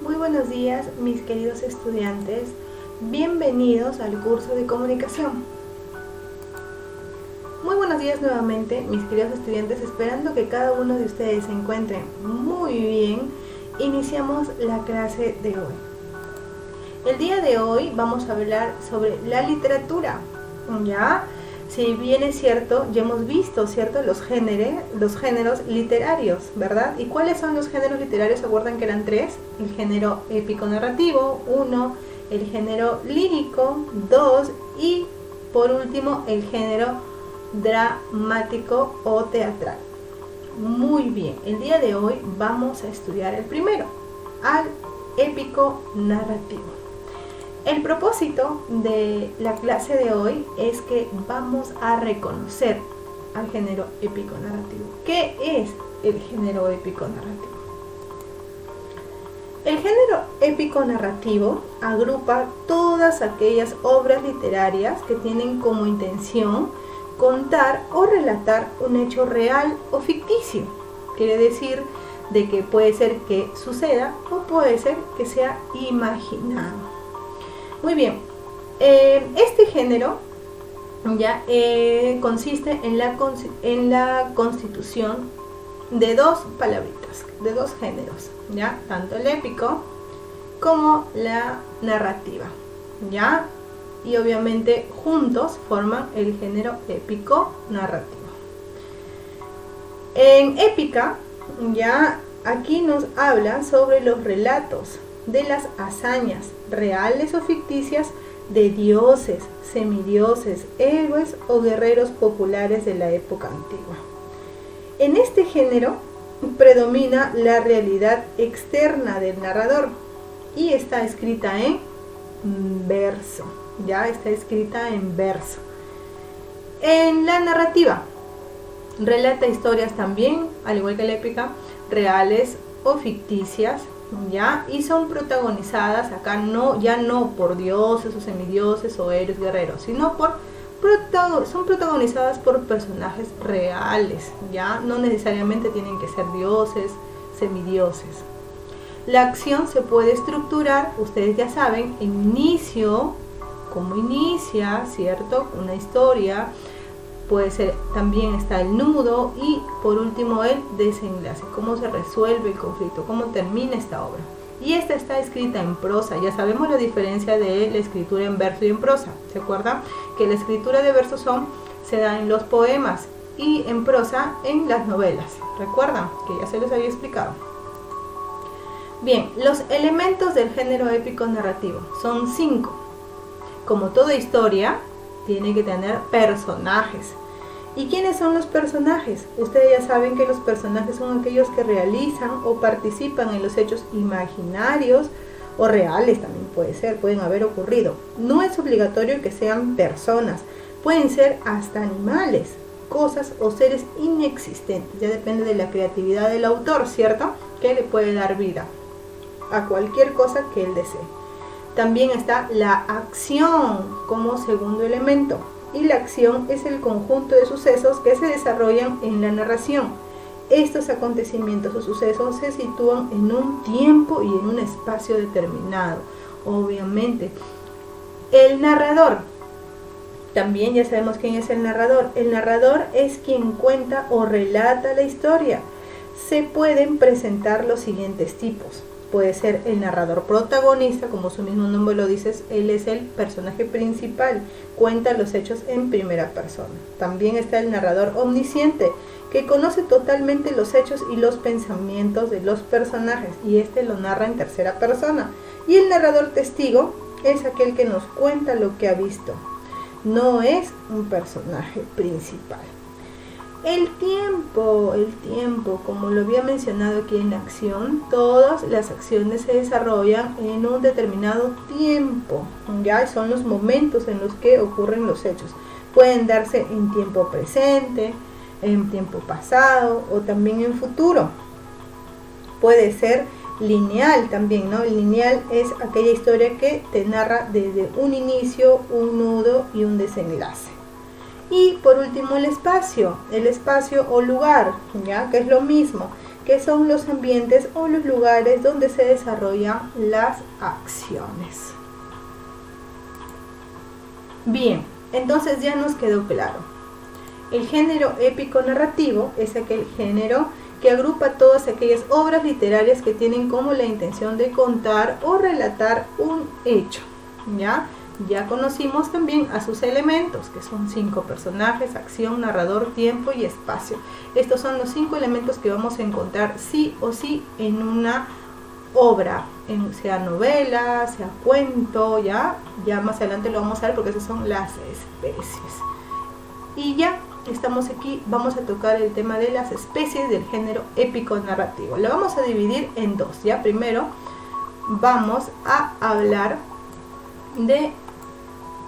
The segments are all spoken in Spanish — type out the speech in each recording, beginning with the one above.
Muy buenos días, mis queridos estudiantes. Bienvenidos al curso de comunicación. Muy buenos días nuevamente, mis queridos estudiantes, esperando que cada uno de ustedes se encuentren muy bien. Iniciamos la clase de hoy. El día de hoy vamos a hablar sobre la literatura. ¿Ya? Si bien es cierto, ya hemos visto, ¿cierto?, los géneros literarios, ¿verdad? ¿Y cuáles son los géneros literarios? ¿Se acuerdan que eran tres? El género épico-narrativo, 1, el género lírico, 2, y por último el género dramático o teatral. Muy bien, el día de hoy vamos a estudiar el primero, al épico-narrativo. El propósito de la clase de hoy es que vamos a reconocer al género épico-narrativo. ¿Qué es el género épico-narrativo? El género épico-narrativo agrupa todas aquellas obras literarias que tienen como intención contar o relatar un hecho real o ficticio. Quiere decir de que puede ser que suceda o puede ser que sea imaginado. Muy bien, este género ya consiste en la constitución de dos palabritas, de dos géneros, ya, tanto el épico como la narrativa, ya, y obviamente juntos forman el género épico narrativo. En épica, ya, aquí nos habla sobre los relatos de las hazañas reales o ficticias de dioses, semidioses, héroes o guerreros populares de la época antigua. En este género predomina la realidad externa del narrador y está escrita en verso, ya está escrita en verso. En la narrativa relata historias también, al igual que la épica, reales o ficticias, ¿ya? Y son protagonizadas acá ya no por dioses o semidioses o héroes guerreros, sino son protagonizadas por personajes reales, ¿ya? No necesariamente tienen que ser dioses, semidioses. La acción se puede estructurar, ustedes ya saben, en inicio, cómo inicia, ¿cierto?, una historia. Puede ser, también está el nudo y por último el desenlace, cómo se resuelve el conflicto, cómo termina esta obra. Y esta está escrita en prosa. Ya sabemos la diferencia de la escritura en verso y en prosa. ¿Se acuerdan? Que la escritura de verso se da en los poemas y en prosa en las novelas. ¿Recuerdan? Que ya se les había explicado. Bien, los elementos del género épico narrativo son 5. Como toda historia, tiene que tener personajes. ¿Y quiénes son los personajes? Ustedes ya saben que los personajes son aquellos que realizan o participan en los hechos imaginarios o reales, también pueden haber ocurrido. No es obligatorio que sean personas, pueden ser hasta animales, cosas o seres inexistentes. Ya depende de la creatividad del autor, ¿cierto?, que le puede dar vida a cualquier cosa que él desee. También está la acción como segundo elemento, y la acción es el conjunto de sucesos que se desarrollan en la narración. Estos acontecimientos o sucesos se sitúan en un tiempo y en un espacio determinado. Obviamente, el narrador, también ya sabemos quién es el narrador. El narrador es quien cuenta o relata la historia. Se pueden presentar los siguientes tipos. Puede ser el narrador protagonista, como su mismo nombre lo dice, él es el personaje principal, cuenta los hechos en primera persona. También está el narrador omnisciente, que conoce totalmente los hechos y los pensamientos de los personajes, y este lo narra en tercera persona. Y el narrador testigo es aquel que nos cuenta lo que ha visto, no es un personaje principal. El tiempo, como lo había mencionado aquí en la acción, todas las acciones se desarrollan en un determinado tiempo, ya son los momentos en los que ocurren los hechos. Pueden darse en tiempo presente, en tiempo pasado o también en futuro. Puede ser lineal también, ¿no? El lineal es aquella historia que te narra desde un inicio, un nudo y un desenlace. Y por último el espacio o lugar, ¿ya? Que es lo mismo. que son los ambientes o los lugares donde se desarrollan las acciones. Bien, entonces ya nos quedó claro. El género épico narrativo es aquel género que agrupa todas aquellas obras literarias que tienen como la intención de contar o relatar un hecho. Ya conocimos también a sus elementos, que son 5 personajes: acción, narrador, tiempo y espacio. Estos son los 5 elementos que vamos a encontrar sí o sí en una obra, sea novela, sea cuento, ya más adelante lo vamos a ver porque esas son las especies. Y ya estamos aquí, vamos a tocar el tema de las especies del género épico narrativo. Lo vamos a dividir en dos. Ya primero vamos a hablar de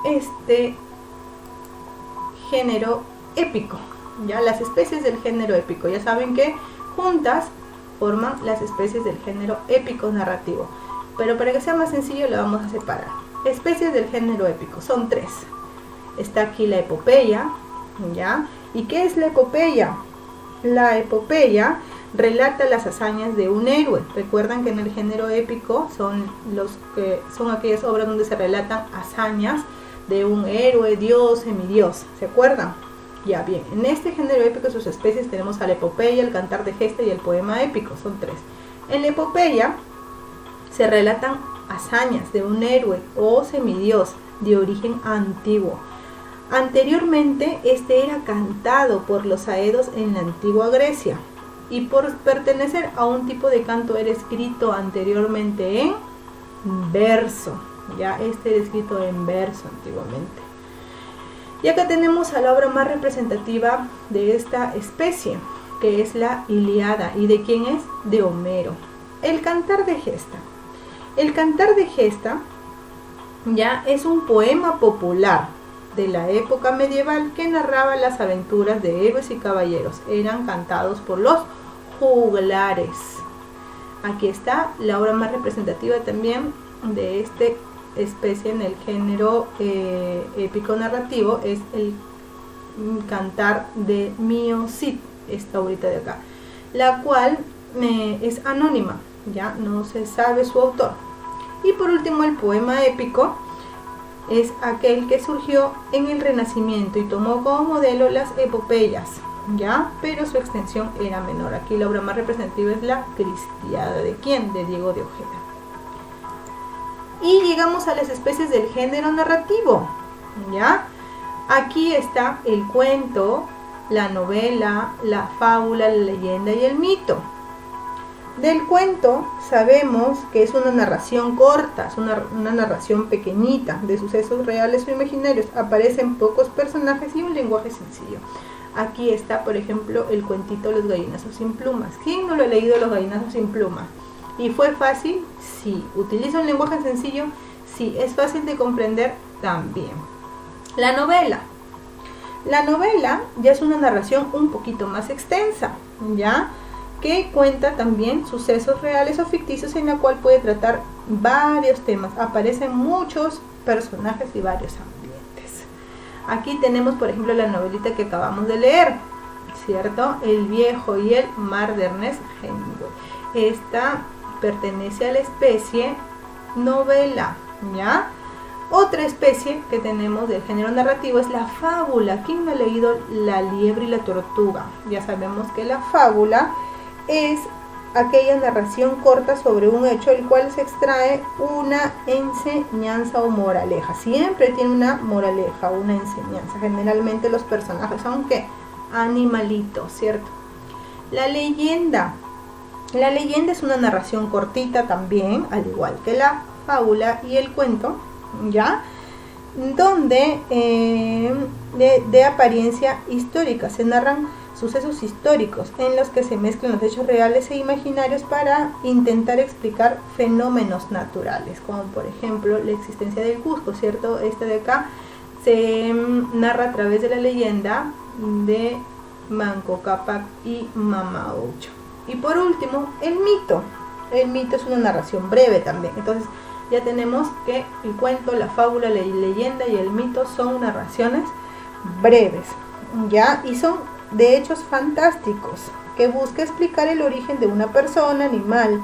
este género épico, ya las especies del género épico. Ya saben que juntas forman las especies del género épico narrativo, pero para que sea más sencillo lo vamos a separar. Especies del género épico son 3. Está aquí la epopeya, ¿ya? ¿Y qué es la epopeya? La epopeya relata las hazañas de un héroe. Recuerdan que en el género épico son aquellas obras donde se relatan hazañas de un héroe, dios, semidios. ¿Se acuerdan? Ya, bien. En este género épico, sus especies, tenemos a la epopeya, el cantar de gesta y el poema épico. Son 3. En la epopeya se relatan hazañas de un héroe o semidios de origen antiguo. Anteriormente, este era cantado por los aedos en la antigua Grecia, y por pertenecer a un tipo de canto era escrito anteriormente en verso. Ya este era escrito en verso antiguamente. Y acá tenemos a la obra más representativa de esta especie, que es la Ilíada. ¿Y de quién es? De Homero. El cantar de gesta. El cantar de gesta ya es un poema popular de la época medieval que narraba las aventuras de héroes y caballeros. Eran cantados por los juglares. Aquí está la obra más representativa también de esta especie en el género épico narrativo, es el cantar de Mio Cid, esta obrita de acá, la cual es anónima, ya no se sabe su autor. Y por último, el poema épico es aquel que surgió en el Renacimiento y tomó como modelo las epopeyas, ya, pero su extensión era menor. Aquí la obra más representativa es la Cristiada. ¿De quién? De Diego de Ojeda. Y llegamos a las especies del género narrativo, ya. Aquí está el cuento, la novela, la fábula, la leyenda y el mito. Del cuento sabemos que es una narración corta, es una narración pequeñita de sucesos reales o imaginarios. Aparecen pocos personajes y un lenguaje sencillo. Aquí está, por ejemplo, el cuentito Los gallinazos sin plumas. ¿Quién no lo ha leído, Los gallinazos sin plumas? ¿Y fue fácil? Sí. ¿Utiliza un lenguaje sencillo? Sí. ¿Es fácil de comprender? También. La novela. La novela ya es una narración un poquito más extensa, ¿ya? Que cuenta también sucesos reales o ficticios en la cual puede tratar varios temas. Aparecen muchos personajes y varios ambientes. Aquí tenemos, por ejemplo, la novelita que acabamos de leer, ¿cierto? El viejo y el mar de Ernest Hemingway. Esta pertenece a la especie novela, ¿ya? Otra especie que tenemos del género narrativo es la fábula. ¿Quién no ha leído La liebre y la tortuga? Ya sabemos que la fábula es aquella narración corta sobre un hecho el cual se extrae una enseñanza o moraleja. Siempre tiene una moraleja, una enseñanza. Generalmente los personajes son ¿qué? Animalitos, ¿cierto? La leyenda. La leyenda es una narración cortita también, al igual que la fábula y el cuento, ¿ya? Donde de apariencia histórica se narran sucesos históricos en los que se mezclan los hechos reales e imaginarios para intentar explicar fenómenos naturales, como por ejemplo la existencia del Cusco, ¿cierto? Este de acá se narra a través de la leyenda de Manco Cápac y Mamaoucho. Y por último, el mito. El mito es una narración breve también. Entonces ya tenemos que el cuento, la fábula, la leyenda y el mito son narraciones breves, ¿ya? Y son de hechos fantásticos, que busca explicar el origen de una persona, animal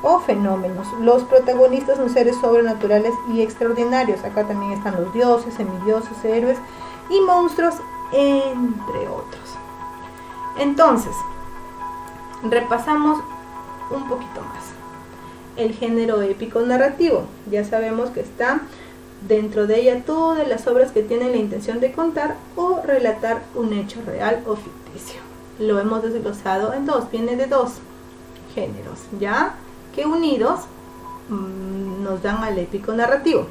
o fenómenos. Los protagonistas son seres sobrenaturales y extraordinarios. Acá también están los dioses, semidioses, héroes y monstruos, entre otros. Entonces, repasamos un poquito más. El género épico narrativo. Ya sabemos que está dentro de ella todas las obras que tienen la intención de contar o relatar un hecho real o ficticio. Lo hemos desglosado en dos, viene de dos géneros, ¿ya? Que unidos nos dan al épico narrativo.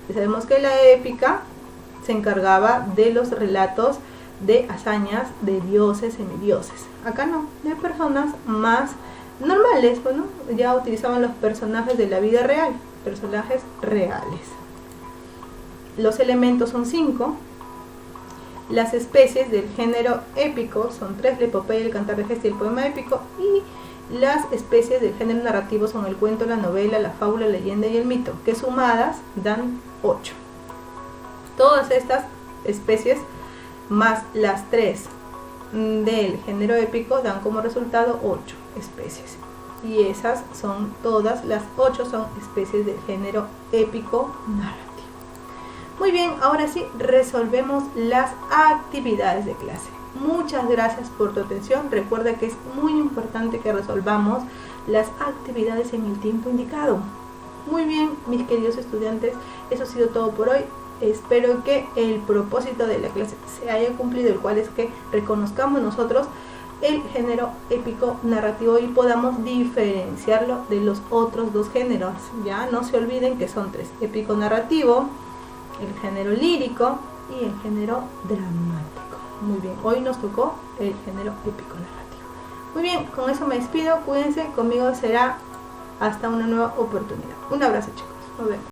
Ya sabemos que la épica se encargaba de los relatos de hazañas de dioses, semidioses. Acá no, de personas más normales, bueno, ya utilizaban los personajes de la vida real, personajes reales. Los elementos son 5. Las especies del género épico son 3, la epopeya, el cantar de gesta y el poema épico. Y las especies del género narrativo son el cuento, la novela, la fábula, la leyenda y el mito, que sumadas dan 8. Todas estas especies más las 3 del género épico dan como resultado 8 especies. Y esas son todas, las 8 son especies del género épico narrativo. Muy bien, ahora sí, resolvemos las actividades de clase. Muchas gracias por tu atención. Recuerda que es muy importante que resolvamos las actividades en el tiempo indicado. Muy bien, mis queridos estudiantes, eso ha sido todo por hoy. Espero que el propósito de la clase se haya cumplido, el cual es que reconozcamos nosotros el género épico narrativo y podamos diferenciarlo de los otros dos géneros. Ya no se olviden que son 3: épico narrativo, el género lírico y el género dramático. Muy bien, hoy nos tocó el género épico narrativo. Muy bien, con eso me despido. Cuídense, conmigo será hasta una nueva oportunidad. Un abrazo, chicos, nos vemos.